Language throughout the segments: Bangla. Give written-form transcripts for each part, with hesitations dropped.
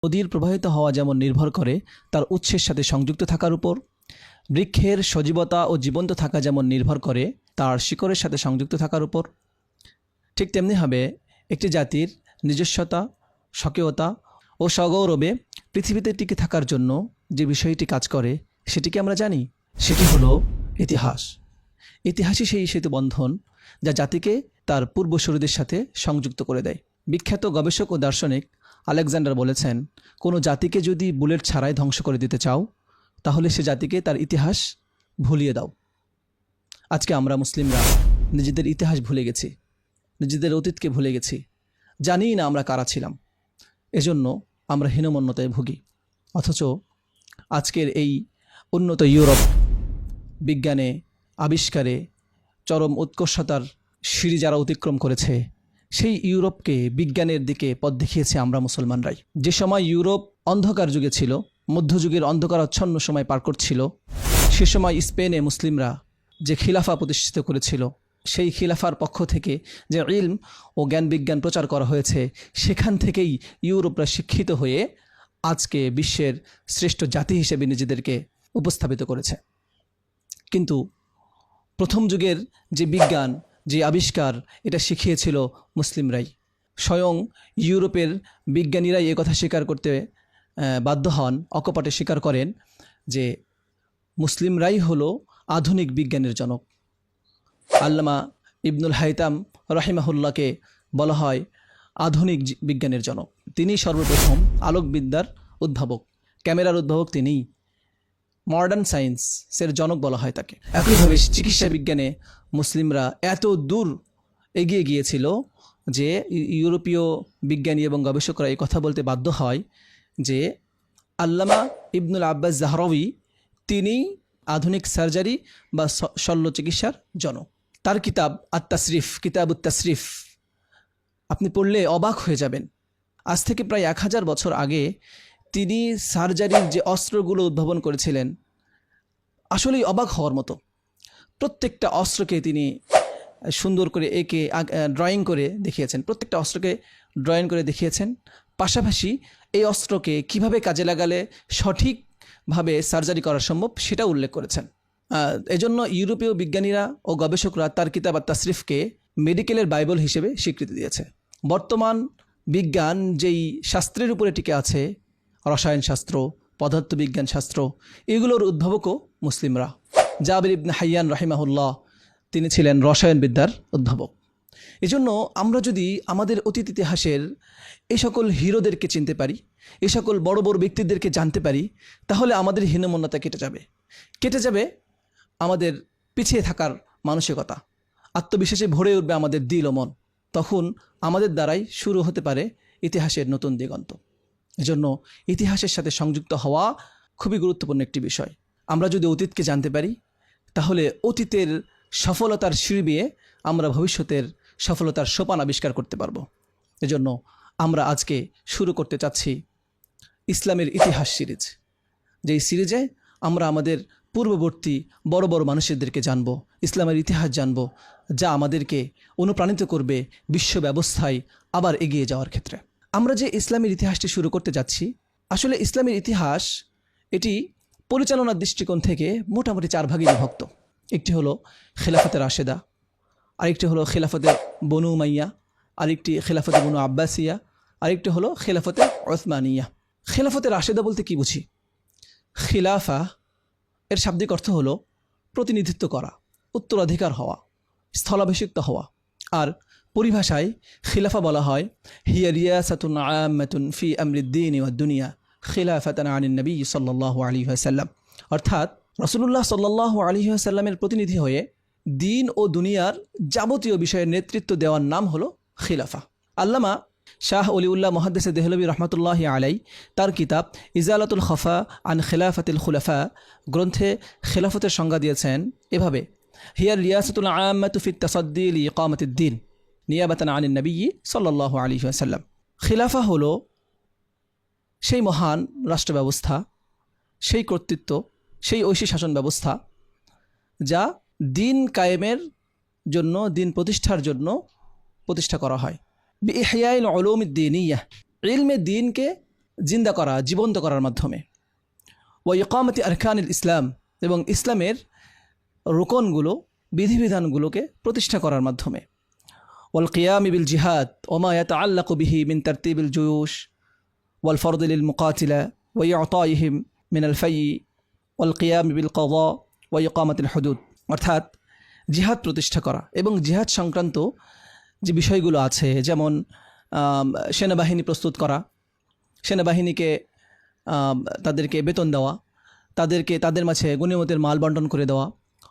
নদীর প্রবাহিত হওয়া যেমন নির্ভর করে তার উৎসের সাথে সংযুক্ত থাকার উপর, বৃক্ষের সজীবতা ও জীবন্ত থাকা যেমন নির্ভর করে তার শিকড়ের সাথে সংযুক্ত থাকার উপর, ঠিক তেমনিভাবে একটি জাতির নিজস্বতা, স্বকীয়তা ও সগৌরবে পৃথিবীতে টিকে থাকার জন্য যে বিষয়টি কাজ করে সেটিকে আমরা জানি, সেটি হলো ইতিহাস। ইতিহাসই সেই সেতুবন্ধন যা জাতিকে তার পূর্বসূরীদের সাথে সংযুক্ত করে দেয়। বিখ্যাত গবেষক ও দার্শনিক আলেকজান্ডার বলেছেন, কোনো জাতিকে যদি বুলেট ছাড়াই ধ্বংস করে দিতে চাও তাহলে সে জাতিকে তার ইতিহাস ভুলিয়ে দাও। আজকে আমরা মুসলিমরা নিজেদের ইতিহাস ভুলে গেছি, নিজেদের অতীতকে ভুলে গেছি, জানি না আমরা কারা ছিলাম। এজন্য আমরা হীনমন্যতায় ভুগি। অথচ আজকের এই উন্নত ইউরোপ বিজ্ঞানে, আবিষ্কারে চরম উৎকর্ষতার সিঁড়ি যারা অতিক্রম করেছে, সেই ইউরোপকে বিজ্ঞানের দিকে পথ দেখিয়েছে আমরা মুসলমানরাই। যে সময় ইউরোপ অন্ধকার যুগে ছিল, মধ্যযুগের অন্ধকারাচ্ছন্ন সময় পার করছিল, সে সময় স্পেনে মুসলিমরা যে খিলাফা প্রতিষ্ঠিত করেছিল, সেই খিলাফার পক্ষ থেকে যে ইলম ও জ্ঞান বিজ্ঞান প্রচার করা হয়েছে, সেখান থেকেই ইউরোপরা শিক্ষিত হয়ে আজকে বিশ্বের শ্রেষ্ঠ জাতি হিসেবে নিজেদেরকে উপস্থাপিত করেছে। কিন্তু প্রথম যুগের যে বিজ্ঞান, যে আবিষ্কার, এটা শিখিয়েছিল মুসলিমরাই। স্বয়ং ইউরোপের বিজ্ঞানীরাই কথা স্বীকার করতে বাধ্য হন, অকপটে স্বীকার করেন যে মুসলিমরাই হলো আধুনিক বিজ্ঞানের জনক। আল্লামা ইবনুল হাইতাম রাহিমাহুল্লাহকে বলা হয় আধুনিক বিজ্ঞানের জনক। তিনি সর্বপ্রথম আলোকবিদ্যার উদ্ভাবক, ক্যামেরার উদ্ভাবক তিনিই। মডার্ন সায়েন্সের জনক বলা হয় তাকে। একইভাবে চিকিৎসা বিজ্ঞানে মুসলিমরা এত দূর এগিয়ে গিয়েছিল যে ইউরোপীয় বিজ্ঞানী এবং গবেষকরা এই কথা বলতে বাধ্য হয় যে আল্লামা ইবনুল আব্বাস জাহরাউই তিনি আধুনিক সার্জারি বা শল্য চিকিৎসার জনক। তার কিতাব আত-তাসরিফ, কিতাবুত তাসরিফ আপনি পড়লে অবাক হয়ে যাবেন। আজ থেকে প্রায় 1000 বছর আগে তিনি সার্জারির যে অস্ত্রগুলো উদ্ভাবন করেছিলেন, আসলেই অবাক হওয়ার মতো। প্রত্যেকটা অস্ত্রকে তিনি সুন্দর করে এঁকে ড্রয়িং করে দেখিয়েছেন, প্রত্যেকটা অস্ত্রকে ড্রয়িং করে দেখিয়েছেন। পাশাপাশি এই অস্ত্রকে কিভাবে কাজে লাগালে সঠিকভাবে সার্জারি করা সম্ভব সেটা উল্লেখ করেছেন। এজন্য ইউরোপীয় বিজ্ঞানীরা ও গবেষকরা তার কিতাব আত-তাসরিফকে মেডিকেলের বাইবেল হিসেবে স্বীকৃতি দিয়েছে। বর্তমান বিজ্ঞান যেই শাস্ত্রের উপরে টিকে আছে, রসায়ন শাস্ত্র, পদার্থবিজ্ঞান শাস্ত্র, এগুলোর উদ্ভাবকও মুসলিমরা। জাবির ইবনে হাইয়ান রাহিমাহুল্লাহ তিনি ছিলেন রসায়নবিদ্যার উদ্ভাবক। এজন্য আমরা যদি আমাদের অতীত ইতিহাসের এই সকল হিরোদেরকে চিনতে পারি, এই সকল বড় বড় ব্যক্তিদেরকে জানতে পারি, তাহলে আমাদের হীনমন্যতা কেটে যাবে আমাদের পিছিয়ে থাকার মানসিকতা, আত্মবিশ্বাসে ভরে উঠবে আমাদের দিল ও মন। তখন আমাদের দ্বারাই শুরু হতে পারে ইতিহাসের নতুন দিগন্ত। এজন্য ইতিহাসের সাথে সংযুক্ত হওয়া খুবই গুরুত্বপূর্ণ একটি বিষয়। আমরা যদি অতীতকে জানতে পারি তাহলে অতীতের সফলতার সিঁড়ি বেয়ে আমরা ভবিষ্যতের সফলতার সোপান আবিষ্কার করতে পারব। এজন্য আমরা আজকে শুরু করতে চাচ্ছি ইসলামের ইতিহাস সিরিজ। যেই সিরিজে আমরা আমাদের পূর্ববর্তী বড় বড় মানুষদেরকে জানব, ইসলামের ইতিহাস জানব, যা আমাদেরকে অনুপ্রাণিত করবে বিশ্ব ব্যবস্থায় আবার এগিয়ে যাওয়ার ক্ষেত্রে। আমরা যে ইসলামের ইতিহাসটি শুরু করতে যাচ্ছি, আসলে ইসলামের ইতিহাস এটি পরিচালনার দৃষ্টিকোণ থেকে মোটামুটি 4 ভাগে বিভক্ত। একটি হলো খিলাফতে রাশেদা, আরেকটি হলো খিলাফতে বনু উমাইয়া, আরেকটি খিলাফতে বনু আব্বাসিয়া, আরেকটি হলো খিলাফতে ওসমানিয়া। খিলাফতে রাশেদা বলতে কি বুঝি? খিলাফা এর শাব্দিক অর্থ হলো প্রতিনিধিত্ব করা, উত্তরাধিকার হওয়া, স্থলাভিষিক্ত হওয়া। আর পরিভাষায় খিলাফা বলা হয় হিয়া রিয়াসাতুন আম্মাতুন ফি আমরিদ্দিন ওয়াদ দুনিয়া খিলাফাতান আনিন নবী সাল্লাল্লাহু আলাইহি ওয়াসাল্লাম। অর্থাৎ রাসূলুল্লাহ সাল্লাল্লাহু আলাইহি ওয়াসাল্লামের প্রতিনিধি হয়ে দিন ও দুনিয়ার যাবতীয় বিষয়ের নেতৃত্ব দেওয়ার নাম হলো খিলাফা। আল্লামা শাহ অলিউল্লাহ মুহাদ্দিস দেহলভী রহমাতুল্লাহি আলাই তার কিতাব ইজালাতুল খফা আন খিলাফাতিল খুলাফা গ্রন্থে খিলাফতের সংজ্ঞা দিয়েছেন এভাবে: হিয়া রিয়াসাতুল আম্মাতু ফিত তাসাদ্দি লিইকামাতিদ দ্বীন নিয়াবাতান আনিন নবী সাল্লাল্লাহু আলাইহি ওয়াসাল্লাম। খিলাফা হলো সেই মহান রাষ্ট্র ব্যবস্থা, সেই কর্তৃত্ব, সেই ঐশী শাসন ব্যবস্থা যা দিন কায়েমের জন্য, দিন প্রতিষ্ঠার জন্য প্রতিষ্ঠা করা হয়। বিইহয়াইল উলুমিদ দীনিয়াহ, ইলমে দ্বীনকে জিন্দা করা, জীবন্ত করার মাধ্যমে। ওয়া ইকামাতি আরকানিল ইসলাম, এবং ইসলামের রোকনগুলো, বিধিবিধানগুলোকে প্রতিষ্ঠা করার মাধ্যমে। ওয়াল কিয়ামি বিল জিহাদ ওমা ইয়াতাআল্লাকু বিহি মিন তারতিবিল জুয়ুশ ওয়াল ফরদি লিল মুকাতিলা ওয়া ইউতাইহিম মিনাল ফাই ওয়াল কিয়ামি বিল কাযা ওয়া ইকামাতিল হুদুদ, অর্থাৎ জিহাদ প্রতিষ্ঠা করা এবং জিহাদ সংক্রান্ত যে বিষয়গুলো আছে, যেমন সেনাবাহিনী প্রস্তুত করা, সেনাবাহিনীকে তাদেরকে বেতন দেওয়া, তাদের মাঝে গনিমতের মাল বন্টন করে দেওয়া,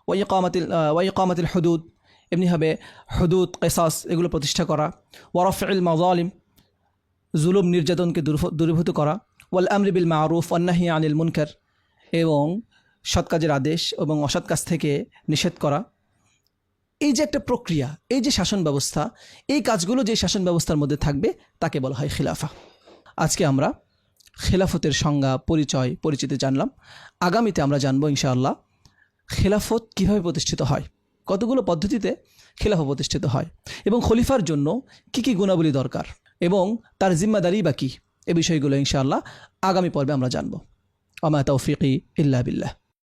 ওয়া ইকামাতিল হুদুদ, এমনিভাবে হুদুদ, কিসাস এগুলো প্রতিষ্ঠা করা, ওয়া রাফউল মাযালিম, জুলুম নির্যাতনকে দূরীভূত করা, ওয়াল আমরি বিল মারুফ ওয়ান নাহি আনিল মুনকার, এবং সৎ কাজের আদেশ এবং অসৎ কাজ থেকে নিষেধ করা। এই যে একটা প্রক্রিয়া, এই যে শাসন ব্যবস্থা, এই কাজগুলো যে শাসন ব্যবস্থার মধ্যে থাকবে তাকে বলা হয় খিলাফা। আজকে আমরা খেলাফতের সংজ্ঞা, পরিচয়, পরিচিতি জানলাম। আগামীতে আমরা জানবো ইনশাআল্লাহ খেলাফত কীভাবে প্রতিষ্ঠিত হয়, কতগুলো পদ্ধতিতে খেলাফত প্রতিষ্ঠিত হয়, এবং খলিফার জন্য কি কি গুণাবলী দরকার এবং তার জিম্মাদারি বা কী, এ বিষয়গুলো ইনশাআল্লাহ আগামী পর্বে আমরা জানবো। আমা তৌফিকি ইল্লা বিল্লাহ।